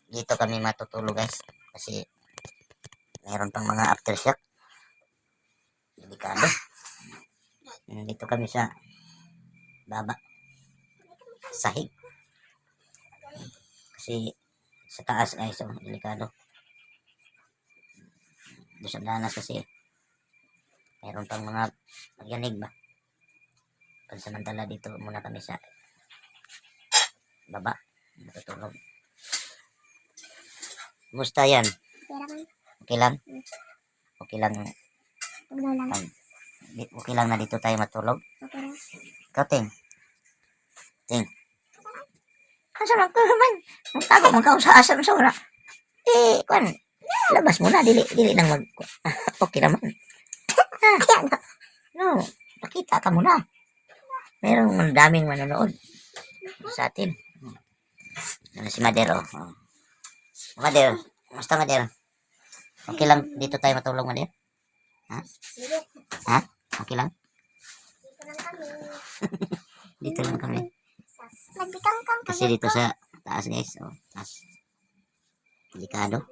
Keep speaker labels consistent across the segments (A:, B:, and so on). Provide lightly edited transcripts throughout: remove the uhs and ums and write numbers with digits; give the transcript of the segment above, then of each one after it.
A: dito kami matutulog guys. Kasi mayroon pang mga aftershock. Delikado. Dito kami sa baba. Sahig. Kasi sa taas guys, oh, delikado. Doon sa danas kasi mayroon pang mga magyanig ba. Pansamantala dito muna kami sa baba. Matutulog. Musta yan? Okay lang? Okay lang. Okay lang na dito tayo matulog? Ikaw, Ting. Ting. Asa man ko naman? Magtago man ka sa asam sobra. Kwan. Labas mo na. Dili nang mag... Okay naman. No. Pakita ka muna. Mayroong daming manonood sa atin. Si Madero. Madero. Musta Madero? Okay lang dito tayo matulog, Madero? Ha? Ha? Okay lang? Dito lang kami. Kasi dito sa taas guys. Oh, taas. Delikado.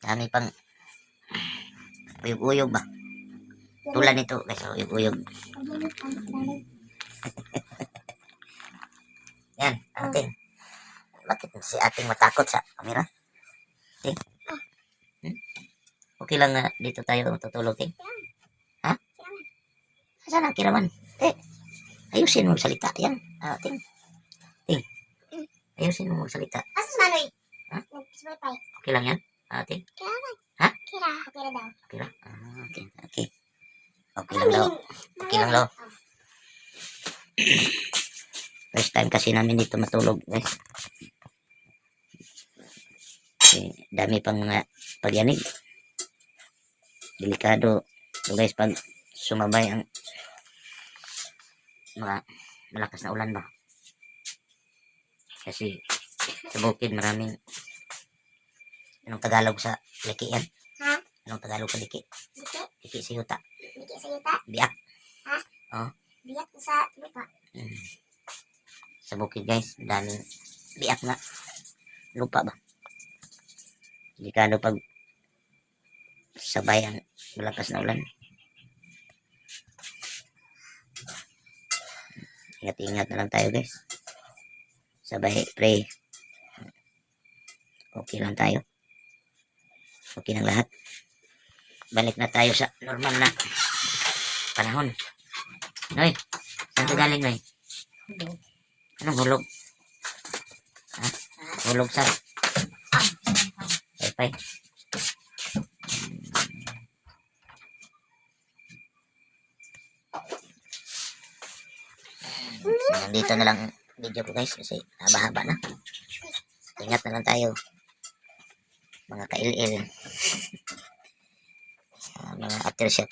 A: Dami pang uyog-uyog ba? Tulad nito guys. Uyog-uyog. Yan, ating. Bakit si ating matakot sa kamera? Ting? Okay lang na dito tayo matutulog, Ting? Ha? Saan ang kiraman? Ayusin mo salita. Yan, Ting. Ting. Ayusin mo salita.
B: Asus Manoy?
A: Ha?
B: Nag-wifi.
A: Okay lang yan? Ting?
B: Kira man.
A: Ha?
B: Kira. Okay na daw.
A: Okay lang? Okay. Okay. Okay lang daw. Okay lang daw. First time kasi namin dito matulog, guys. Kasi dami pang mga pagyanig. Delikado. So guys, pag sumabay ang mga malakas na ulan ba? Kasi sa bukid maraming anong Tagalog sa liki yan?
B: Ha?
A: Anong Tagalog sa liki?
B: Liki?
A: Liki sa yuta.
B: Liki sa yuta?
A: Biak.
B: Ha?
A: Oh.
B: Biyak sa lupa.
A: Sa bukid guys, daming biak na lupa ba? Delikado pag sabay ang malakas na ulan. Ingat-ingat na lang tayo guys. Sabay pray. Okay lang tayo. Okay lang lahat. Balik na tayo sa normal na panahon. Noy, saan ka galing, Noy? Anong hulog? Ha? Hulog sa wifi. Nandito na lang video ko guys kasi haba-haba na. Ingat na lang tayo mga kail-il. Mga aftershock.